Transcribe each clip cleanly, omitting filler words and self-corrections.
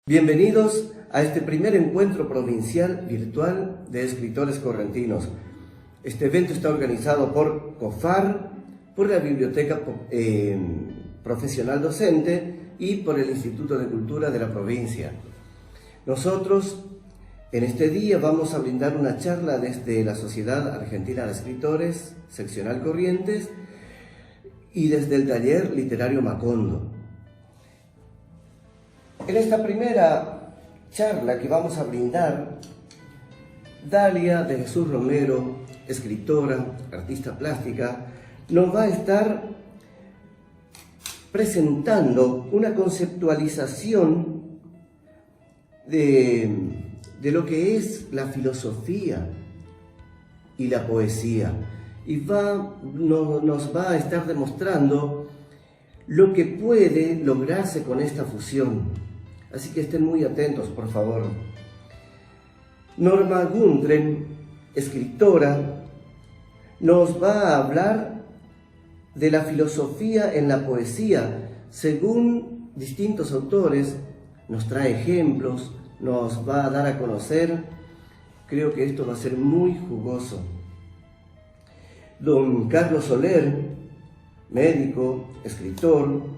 Bienvenidos a este primer encuentro provincial virtual de escritores correntinos. Este evento está organizado por COFAR, por la Biblioteca Profesional Docente y por el Instituto de Cultura de la provincia. Nosotros en este día vamos a brindar una charla desde la Sociedad Argentina de Escritores, Seccional Corrientes, y desde el Taller Literario Macondo. En esta primera charla que vamos a brindar, Dalia de Jesús Romero, escritora, artista plástica, nos va a estar presentando una conceptualización de lo que es la filosofía y la poesía, y nos va a estar demostrando lo que puede lograrse con esta fusión. Así que estén muy atentos, por favor. Norma Gundren, escritora, nos va a hablar de la filosofía en la poesía. Según distintos autores, nos trae ejemplos, nos va a dar a conocer. Creo que esto va a ser muy jugoso. Don Carlos Soler, médico, escritor,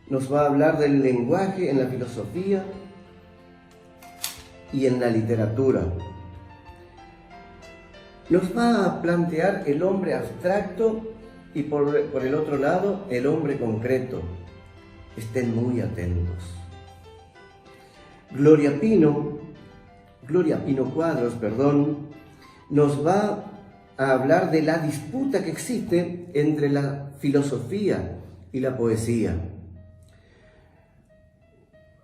nos va a hablar del lenguaje en la filosofía y en la literatura. Nos va a plantear el hombre abstracto y por el otro lado el hombre concreto. Estén muy atentos. Gloria Pino Cuadros, nos va a hablar de la disputa que existe entre la filosofía y la poesía.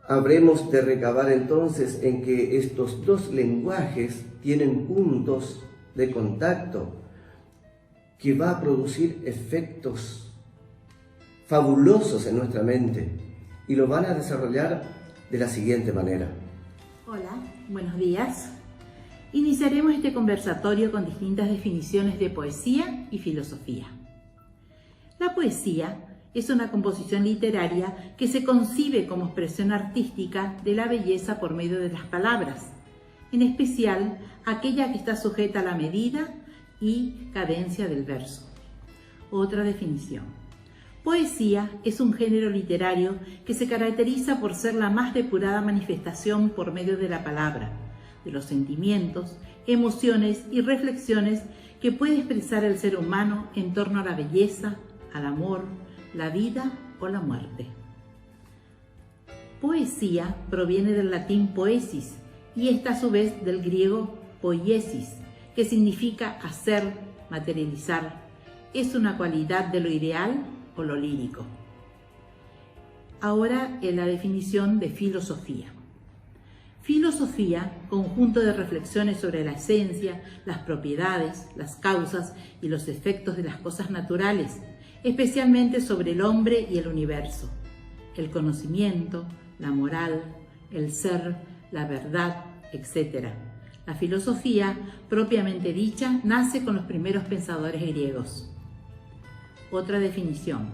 Habremos de recabar entonces en que estos dos lenguajes tienen puntos de contacto que va a producir efectos fabulosos en nuestra mente, y lo van a desarrollar de la siguiente manera. Hola, buenos días. Iniciaremos este conversatorio con distintas definiciones de poesía y filosofía. La poesía es una composición literaria que se concibe como expresión artística de la belleza por medio de las palabras, en especial aquella que está sujeta a la medida y cadencia del verso. Otra definición. Poesía es un género literario que se caracteriza por ser la más depurada manifestación por medio de la palabra, de los sentimientos, emociones y reflexiones que puede expresar el ser humano en torno a la belleza, al amor, la vida o la muerte. Poesía proviene del latín poesis y esta a su vez del griego poiesis, que significa hacer, materializar. Es una cualidad de lo ideal o lo lírico. Ahora en la definición de filosofía. Filosofía, conjunto de reflexiones sobre la esencia, las propiedades, las causas y los efectos de las cosas naturales, especialmente sobre el hombre y el universo, el conocimiento, la moral, el ser, la verdad, etc. La filosofía, propiamente dicha, nace con los primeros pensadores griegos. Otra definición.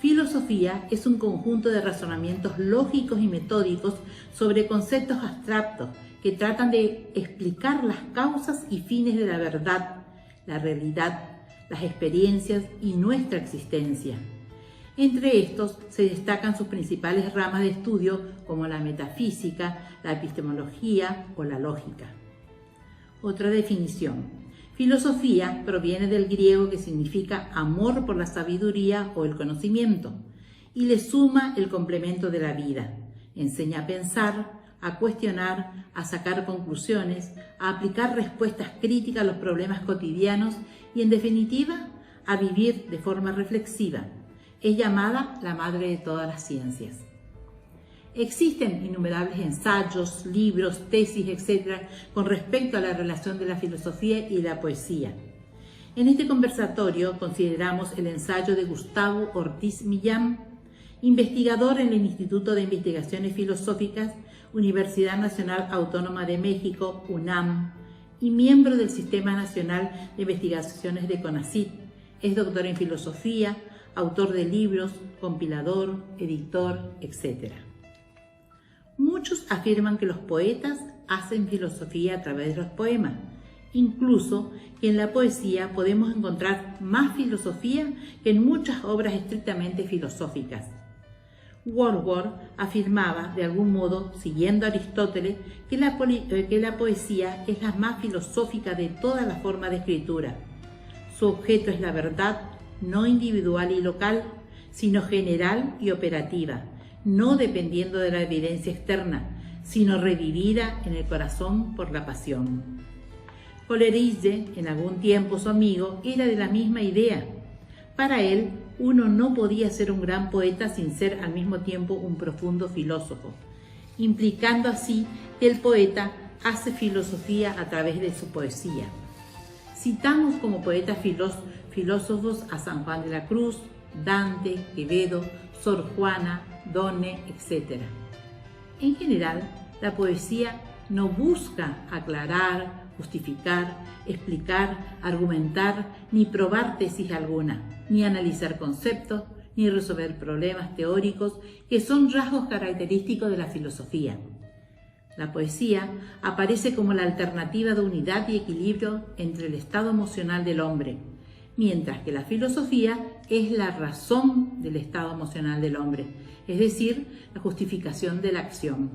Filosofía es un conjunto de razonamientos lógicos y metódicos sobre conceptos abstractos que tratan de explicar las causas y fines de la verdad, la realidad, las experiencias y nuestra existencia. Entre estos se destacan sus principales ramas de estudio como la metafísica, la epistemología o la lógica. Otra definición. Filosofía proviene del griego que significa amor por la sabiduría o el conocimiento y le suma el complemento de la vida. Enseña a pensar, a cuestionar, a sacar conclusiones, a aplicar respuestas críticas a los problemas cotidianos y, en definitiva, a vivir de forma reflexiva. Es llamada la madre de todas las ciencias. Existen innumerables ensayos, libros, tesis, etc. con respecto a la relación de la filosofía y la poesía. En este conversatorio consideramos el ensayo de Gustavo Ortiz Millán, investigador en el Instituto de Investigaciones Filosóficas, Universidad Nacional Autónoma de México, UNAM, y miembro del Sistema Nacional de Investigaciones de CONACYT. Es doctor en filosofía, autor de libros, compilador, editor, etc. Muchos afirman que los poetas hacen filosofía a través de los poemas, incluso que en la poesía podemos encontrar más filosofía que en muchas obras estrictamente filosóficas. Wordsworth afirmaba, de algún modo, siguiendo a Aristóteles, que la poesía es la más filosófica de todas las formas de escritura. Su objeto es la verdad, no individual y local, sino general y operativa, no dependiendo de la evidencia externa, sino revivida en el corazón por la pasión. Coleridge, en algún tiempo su amigo, era de la misma idea. Para él, uno no podía ser un gran poeta sin ser al mismo tiempo un profundo filósofo, implicando así que el poeta hace filosofía a través de su poesía. Citamos como poetas filósofos a San Juan de la Cruz, Dante, Quevedo, Sor Juana, Donne, etc. En general, la poesía no busca aclarar, justificar, explicar, argumentar, ni probar tesis alguna, ni analizar conceptos, ni resolver problemas teóricos que son rasgos característicos de la filosofía. La poesía aparece como la alternativa de unidad y equilibrio entre el estado emocional del hombre, mientras que la filosofía es la razón del estado emocional del hombre, es decir, la justificación de la acción.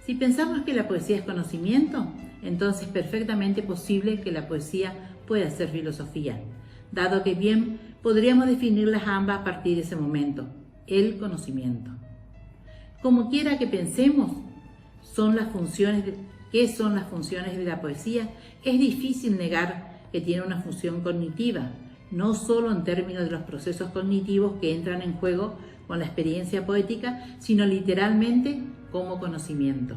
Si pensamos que la poesía es conocimiento, entonces es perfectamente posible que la poesía pueda ser filosofía, dado que bien podríamos definirlas ambas a partir de ese momento, el conocimiento. Como quiera que pensemos, ¿qué son las funciones de la poesía? Es difícil negar que tiene una función cognitiva, no solo en términos de los procesos cognitivos que entran en juego con la experiencia poética, sino literalmente como conocimiento.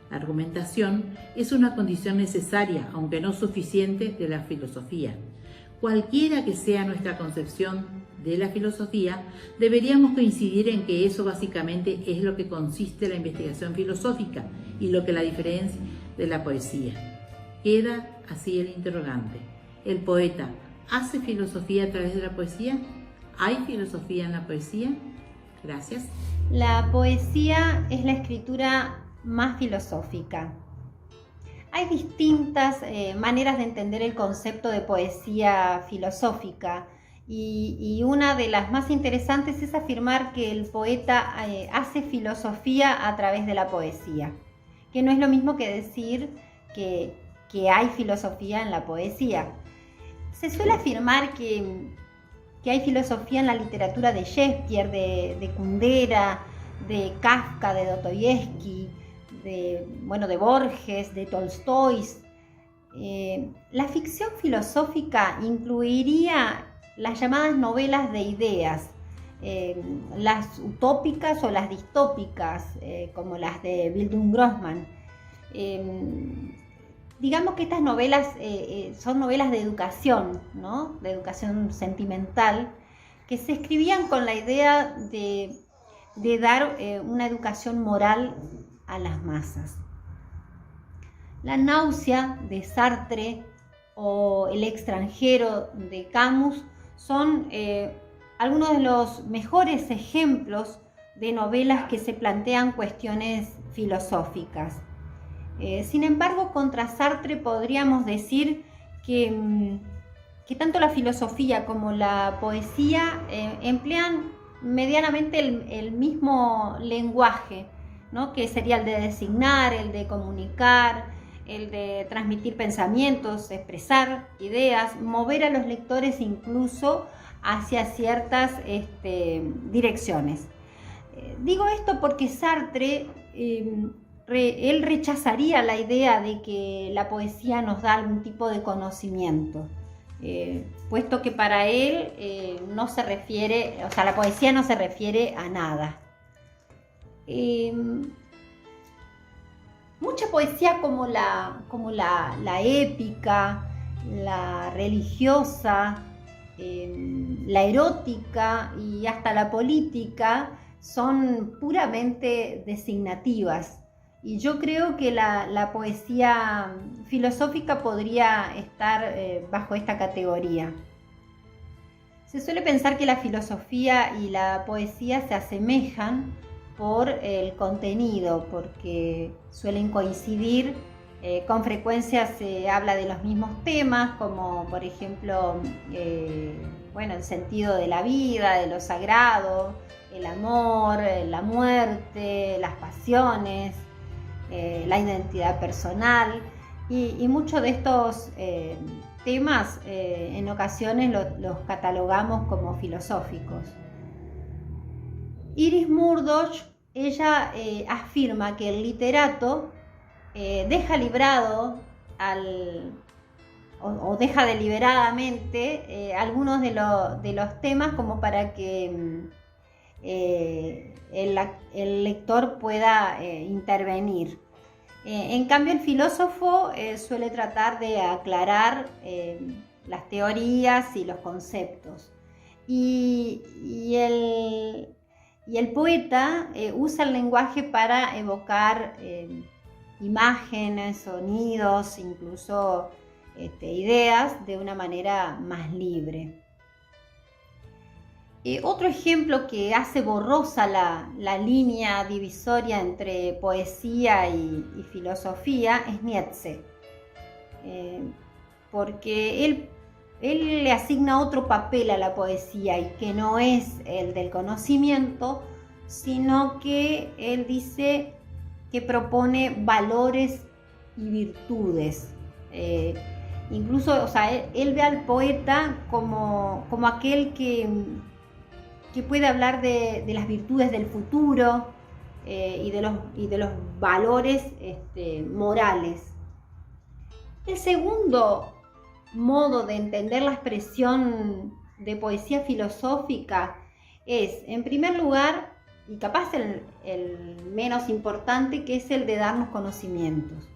La argumentación es una condición necesaria, aunque no suficiente, de la filosofía. Cualquiera que sea nuestra concepción de la filosofía, deberíamos coincidir en que eso básicamente es lo que consiste la investigación filosófica y lo que la diferencia de la poesía. Queda así el interrogante. ¿El poeta hace filosofía a través de la poesía? ¿Hay filosofía en la poesía? Gracias. La poesía es la escritura más filosófica. Hay distintas maneras de entender el concepto de poesía filosófica y una de las más interesantes es afirmar que el poeta hace filosofía a través de la poesía, que no es lo mismo que decir que hay filosofía en la poesía. Se suele afirmar que hay filosofía en la literatura de Shakespeare, de Kundera, de Kafka, de Dostoyevsky, de Borges, de Tolstói. La ficción filosófica incluiría las llamadas novelas de ideas, las utópicas o las distópicas, como las de Bildung Grossman. Digamos que estas novelas son novelas de educación, ¿no? De educación sentimental, que se escribían con la idea de dar una educación moral a las masas. La náusea de Sartre o El extranjero de Camus son algunos de los mejores ejemplos de novelas que se plantean cuestiones filosóficas. Sin embargo, contra Sartre podríamos decir que tanto la filosofía como la poesía emplean medianamente el mismo lenguaje, ¿no? Que sería el de designar, el de comunicar, el de transmitir pensamientos, expresar ideas, mover a los lectores incluso hacia ciertas direcciones. Digo esto porque Sartre él rechazaría la idea de que la poesía nos da algún tipo de conocimiento, puesto que para él la poesía no se refiere a nada. Mucha poesía como la épica, la religiosa, la erótica y hasta la política son puramente designativas. Y yo creo que la poesía filosófica podría estar bajo esta categoría. Se suele pensar que la filosofía y la poesía se asemejan por el contenido, porque suelen coincidir. Con frecuencia se habla de los mismos temas, como por ejemplo, el sentido de la vida, de lo sagrado, el amor, la muerte, las pasiones, la identidad personal, y muchos de estos temas en ocasiones los catalogamos como filosóficos. Iris Murdoch, ella afirma que el literato deja librado o deja deliberadamente algunos de los temas como para que el lector pueda intervenir. En cambio, el filósofo suele tratar de aclarar las teorías y los conceptos. Y el poeta usa el lenguaje para evocar imágenes, sonidos, incluso ideas de una manera más libre. Otro ejemplo que hace borrosa la línea divisoria entre poesía y filosofía es Nietzsche, porque él le asigna otro papel a la poesía, y que no es el del conocimiento, sino que él dice que propone valores y virtudes. Incluso, él ve al poeta como aquel que puede hablar de las virtudes del futuro y de los valores morales. El segundo modo de entender la expresión de poesía filosófica es, en primer lugar, y capaz el menos importante, que es el de darnos conocimientos.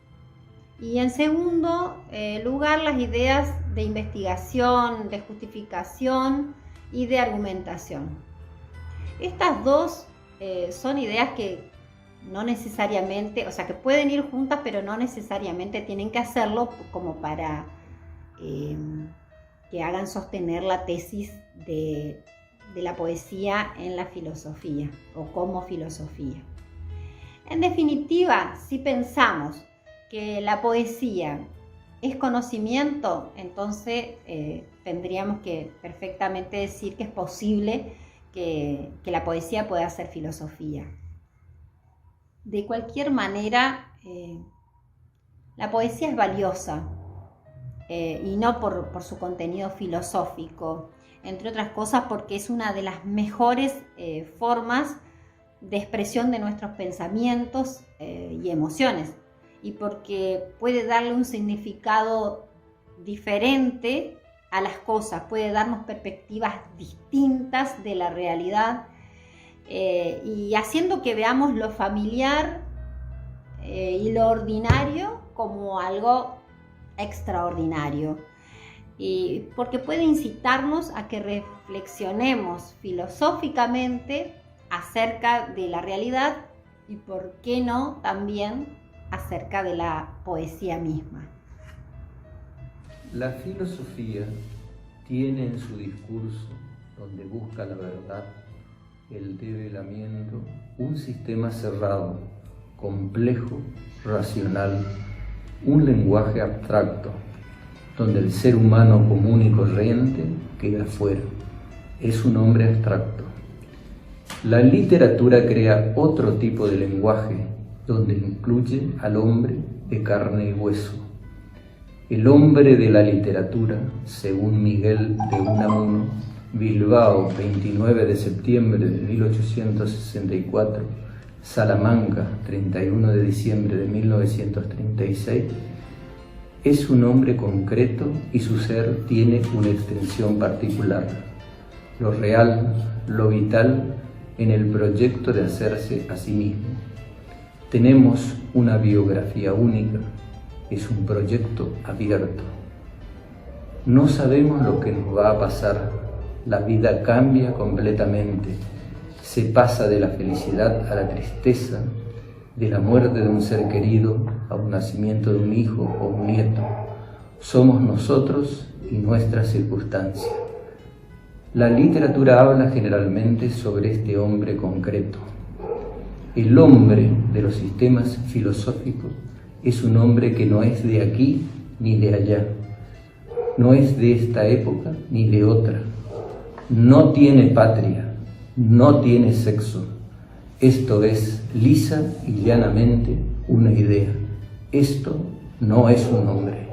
Y en segundo lugar, las ideas de investigación, de justificación y de argumentación. Estas dos son ideas que no necesariamente, que pueden ir juntas, pero no necesariamente tienen que hacerlo como para que hagan sostener la tesis de la poesía en la filosofía o como filosofía. En definitiva, si pensamos que la poesía es conocimiento, entonces tendríamos que perfectamente decir que es posible que la poesía pueda ser filosofía. De cualquier manera, la poesía es valiosa, y no por su contenido filosófico, entre otras cosas porque es una de las mejores formas de expresión de nuestros pensamientos y emociones, y porque puede darle un significado diferente a las cosas, puede darnos perspectivas distintas de la realidad, y haciendo que veamos lo familiar y lo ordinario como algo extraordinario, y porque puede incitarnos a que reflexionemos filosóficamente acerca de la realidad y, por qué no, también acerca de la poesía misma. La filosofía tiene en su discurso, donde busca la verdad, el develamiento, un sistema cerrado, complejo, racional, un lenguaje abstracto, donde el ser humano común y corriente queda fuera. Es un hombre abstracto. La literatura crea otro tipo de lenguaje, donde incluye al hombre de carne y hueso. El hombre de la literatura, según Miguel de Unamuno, Bilbao, 29 de septiembre de 1864, Salamanca, 31 de diciembre de 1936, es un hombre concreto y su ser tiene una extensión particular, lo real, lo vital, en el proyecto de hacerse a sí mismo. Tenemos una biografía única, es un proyecto abierto. No sabemos lo que nos va a pasar, la vida cambia completamente, se pasa de la felicidad a la tristeza, de la muerte de un ser querido a un nacimiento de un hijo o un nieto. Somos nosotros y nuestras circunstancias. La literatura habla generalmente sobre este hombre concreto. El hombre de los sistemas filosóficos es un hombre que no es de aquí ni de allá, no es de esta época ni de otra, no tiene patria, no tiene sexo. Esto es lisa y llanamente una idea. Esto no es un hombre.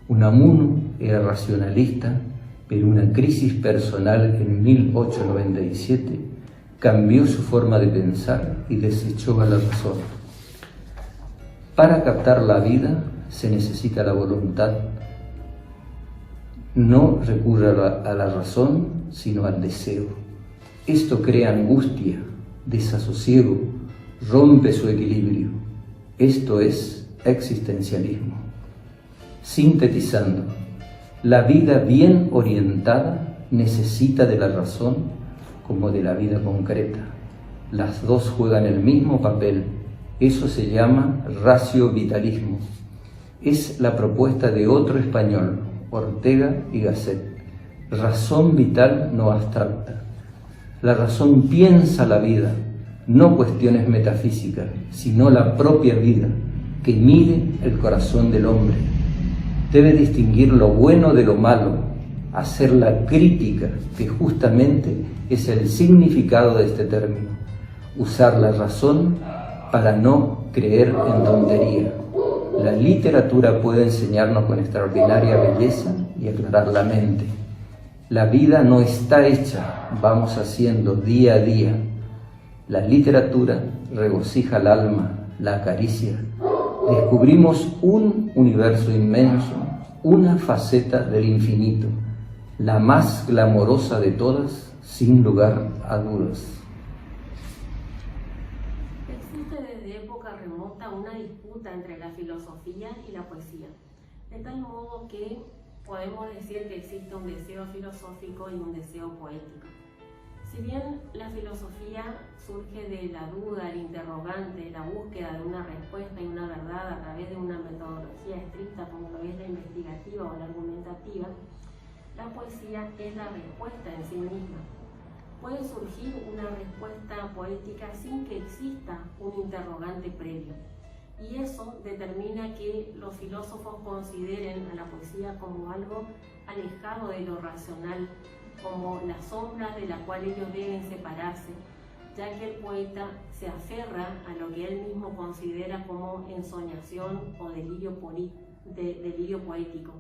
Unamuno era racionalista, pero una crisis personal en 1897 cambió su forma de pensar y desechó a la razón. Para captar la vida se necesita la voluntad. No recurre a la razón, sino al deseo. Esto crea angustia, desasosiego, rompe su equilibrio. Esto es existencialismo. Sintetizando, la vida bien orientada necesita de la razón como de la vida concreta. Las dos juegan el mismo papel. Eso se llama racio-vitalismo. Es la propuesta de otro español, Ortega y Gasset. Razón vital no abstracta. La razón piensa la vida, no cuestiones metafísicas, sino la propia vida, que mide el corazón del hombre. Debe distinguir lo bueno de lo malo, hacer la crítica, que justamente es el significado de este término. Usar la razón para no creer en tontería. La literatura puede enseñarnos con extraordinaria belleza y aclarar la mente. La vida no está hecha, vamos haciendo día a día. La literatura regocija el alma, la acaricia. Descubrimos un universo inmenso, una faceta del infinito, la más glamorosa de todas, sin lugar a dudas. Existe desde época remota una disputa entre la filosofía y la poesía, de tal modo que podemos decir que existe un deseo filosófico y un deseo poético. Si bien la filosofía surge de la duda, el interrogante, la búsqueda de una respuesta y una verdad a través de una metodología estricta como lo es la investigativa o la argumentativa, la poesía es la respuesta en sí misma. Puede surgir una respuesta poética sin que exista un interrogante previo, y eso determina que los filósofos consideren a la poesía como algo alejado de lo racional, como las sombras de la cual ellos deben separarse, ya que el poeta se aferra a lo que él mismo considera como ensoñación o delirio poético.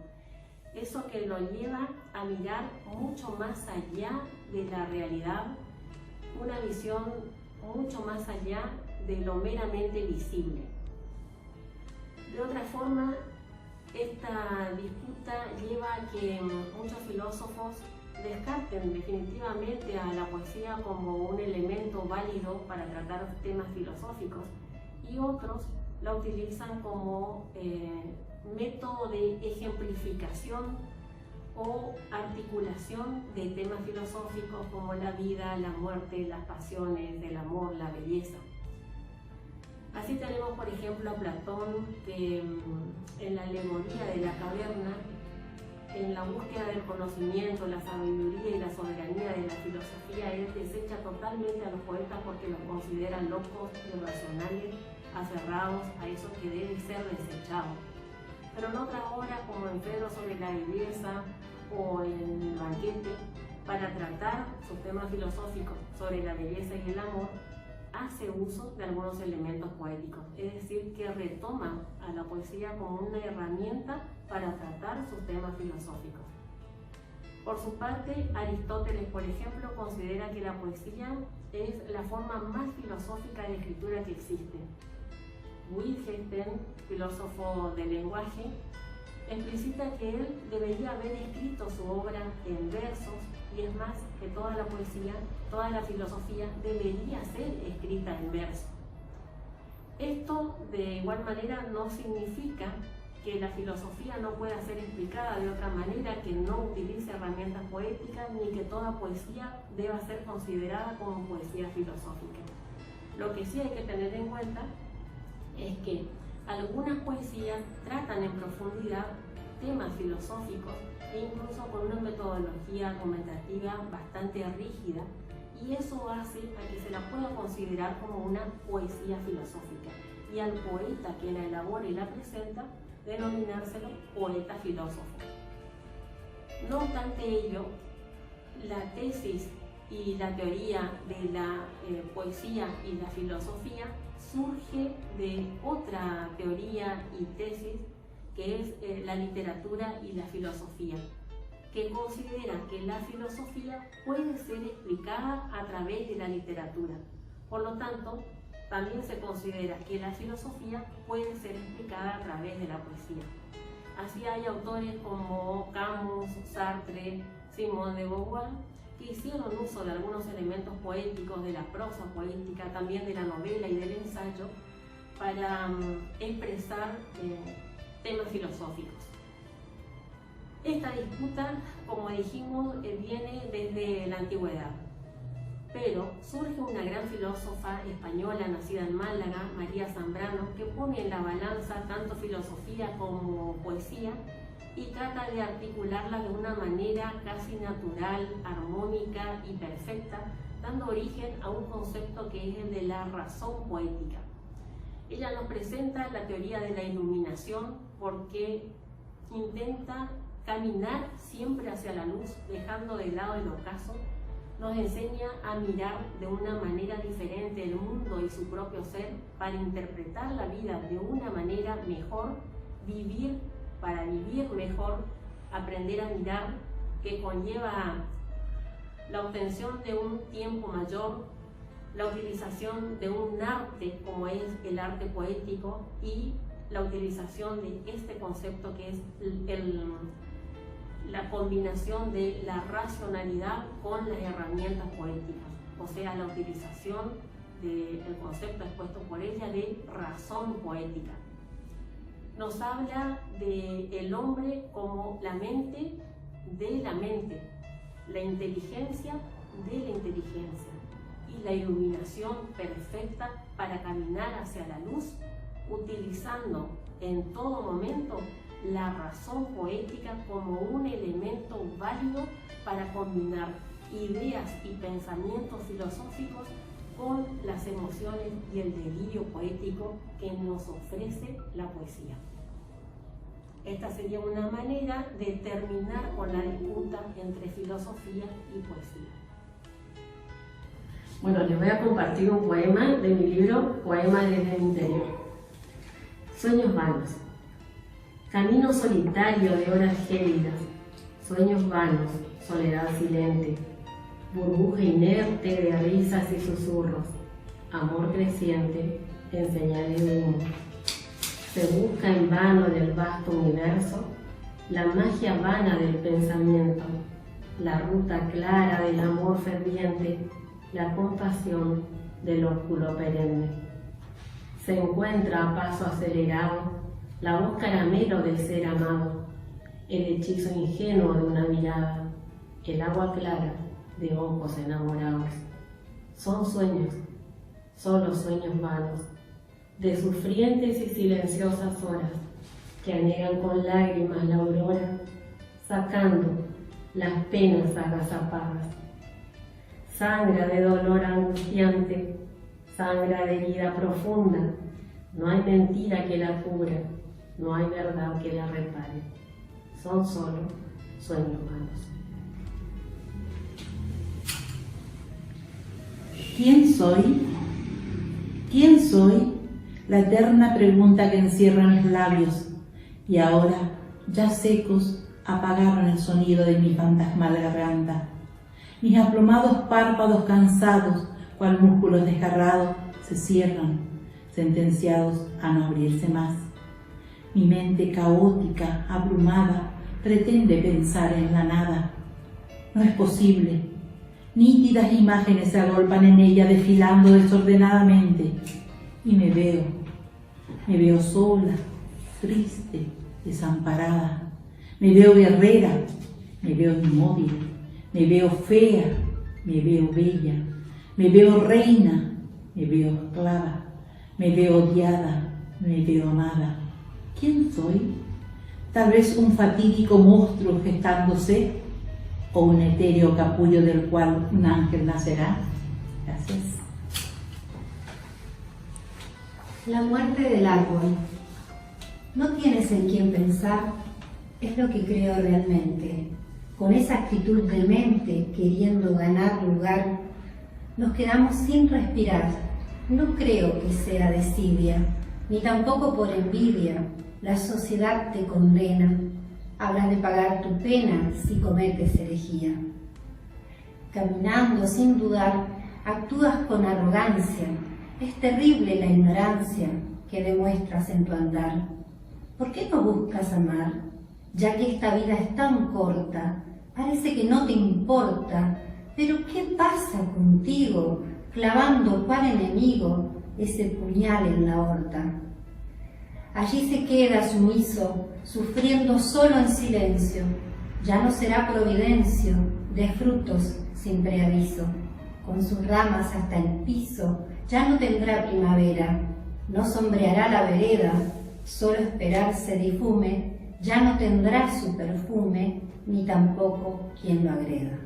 Eso que lo lleva a mirar mucho más allá de la realidad, una visión mucho más allá de lo meramente visible. De otra forma, esta disputa lleva a que muchos filósofos descarten definitivamente a la poesía como un elemento válido para tratar temas filosóficos, y otros la utilizan como método de ejemplificación o articulación de temas filosóficos como la vida, la muerte, las pasiones, el amor, la belleza. Así tenemos, por ejemplo, a Platón, que en la alegoría de la caverna, en la búsqueda del conocimiento, la sabiduría y la soberanía de la filosofía, él desecha totalmente a los poetas porque los consideran locos, irracionales, aferrados a eso que debe ser desechado. Pero en otra obra, como en Fedro sobre la belleza o en El banquete, para tratar sus temas filosóficos sobre la belleza y el amor, hace uso de algunos elementos poéticos, es decir, que retoma a la poesía como una herramienta para tratar sus temas filosóficos. Por su parte, Aristóteles, por ejemplo, considera que la poesía es la forma más filosófica de escritura que existe. Wittgenstein, filósofo del lenguaje, explicita que él debería haber escrito su obra en versos, y es más, que toda la poesía, toda la filosofía debería ser escrita en verso. Esto, de igual manera, no significa que la filosofía no pueda ser explicada de otra manera, que no utilice herramientas poéticas, ni que toda poesía deba ser considerada como poesía filosófica. Lo que sí hay que tener en cuenta es que algunas poesías tratan en profundidad temas filosóficos e incluso con una metodología argumentativa bastante rígida, y eso hace a que se la pueda considerar como una poesía filosófica, y al poeta que la elabora y la presenta, denominárselo poeta filósofo. No obstante ello, la tesis y la teoría de la poesía y la filosofía surge de otra teoría y tesis que es la literatura y la filosofía, que considera que la filosofía puede ser explicada a través de la literatura. Por lo tanto, también se considera que la filosofía puede ser explicada a través de la poesía. Así hay autores como Camus, Sartre, Simone de Beauvoir, que hicieron uso de algunos elementos poéticos de la prosa poética, también de la novela y del ensayo, para expresar temas filosóficos. Esta disputa, como dijimos, viene desde la antigüedad, pero surge una gran filósofa española nacida en Málaga, María Zambrano, que pone en la balanza tanto filosofía como poesía y trata de articularla de una manera casi natural, armónica y perfecta, dando origen a un concepto que es el de la razón poética. Ella nos presenta la teoría de la iluminación porque intenta caminar siempre hacia la luz, dejando de lado el ocaso. Nos enseña a mirar de una manera diferente el mundo y su propio ser para interpretar la vida de una manera mejor, vivir para vivir mejor, aprender a mirar, que conlleva la obtención de un tiempo mayor, la utilización de un arte como es el arte poético y la utilización de este concepto que es la combinación de la racionalidad con las herramientas poéticas, o sea, la utilización del concepto expuesto por ella de razón poética. Nos habla del hombre como la mente de la mente, la inteligencia de la inteligencia y la iluminación perfecta para caminar hacia la luz, utilizando en todo momento la razón poética como un elemento válido para combinar ideas y pensamientos filosóficos con las emociones y el delirio poético que nos ofrece la poesía. Esta sería una manera de terminar con la disputa entre filosofía y poesía. Bueno, les voy a compartir un poema de mi libro Poema desde el interior. Sueños vanos. Camino solitario de horas gélidas, sueños vanos, soledad silente, burbuja inerte de risas y susurros, amor creciente en señales de humo. Se busca en vano del vasto universo la magia vana del pensamiento, la ruta clara del amor ferviente, la compasión del ósculo perenne. Se encuentra a paso acelerado la voz caramelo del ser amado, el hechizo ingenuo de una mirada, el agua clara de ojos enamorados. Son sueños, solo sueños vanos, de sufrientes y silenciosas horas que anegan con lágrimas la aurora, sacando las penas agazapadas. Sangra de dolor angustiante, sangra de herida profunda, no hay mentira que la cubra, no hay verdad que la repare. Son solo sueños vanos. ¿Quién soy? ¿Quién soy? La eterna pregunta que encierran los labios, y ahora, ya secos, apagaron el sonido de mi fantasmal garganta. Mis aplomados párpados cansados, cual músculos desgarrados, se cierran, sentenciados a no abrirse más. Mi mente caótica, abrumada, pretende pensar en la nada. No es posible. Nítidas imágenes se agolpan en ella, desfilando desordenadamente. Y me veo sola, triste, desamparada. Me veo guerrera, me veo inmóvil, me veo fea, me veo bella, me veo reina, me veo esclava, me veo odiada, me veo amada. ¿Quién soy? Tal vez un fatídico monstruo gestándose. o un etéreo capullo del cual un ángel nacerá? Gracias. La muerte del árbol. ¿No tienes en quién pensar? Es lo que creo realmente. Con esa actitud demente, queriendo ganar lugar, nos quedamos sin respirar. No creo que sea desidia, ni tampoco por envidia. La sociedad te condena. Habrás de pagar tu pena si cometes herejía. Caminando sin dudar, actúas con arrogancia. Es terrible la ignorancia que demuestras en tu andar. ¿Por qué no buscas amar? Ya que esta vida es tan corta, parece que no te importa. Pero ¿qué pasa contigo, clavando cual enemigo ese puñal en la horta? Allí se queda sumiso, sufriendo solo en silencio. Ya no será providencio de frutos sin preaviso. Con sus ramas hasta el piso, ya no tendrá primavera. No sombreará la vereda, solo esperar se difume. Ya no tendrá su perfume, ni tampoco quien lo agreda.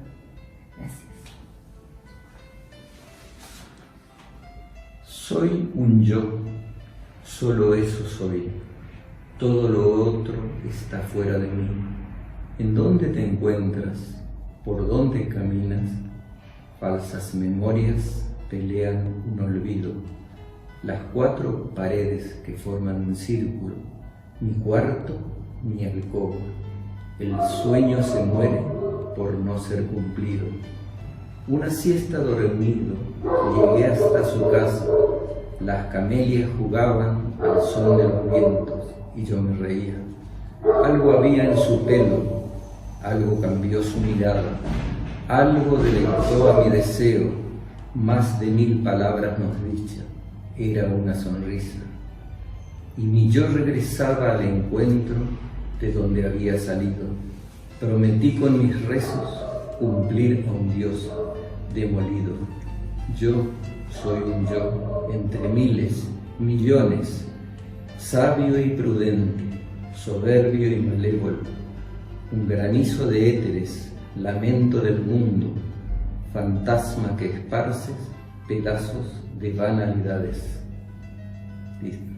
Gracias. Soy un yo, solo eso soy. Todo lo otro está fuera de mí. ¿En dónde te encuentras? ¿Por dónde caminas? Falsas memorias pelean un olvido. Las 4 paredes que forman un círculo, mi cuarto, mi alcoba. El sueño se muere por no ser cumplido. Una siesta dormido, llegué hasta su casa. Las camelias jugaban al son de los vientos y yo me reía. Algo había en su pelo, algo cambió su mirada, algo deleitó a mi deseo, más de 1000 palabras nos dicha, era una sonrisa. Y mi yo regresaba al encuentro de donde había salido. Prometí con mis rezos cumplir a un Dios demolido. Yo soy un yo entre miles, millones, sabio y prudente, soberbio y malévolo, un granizo de éteres, lamento del mundo, fantasma que esparces pedazos de banalidades. Listo.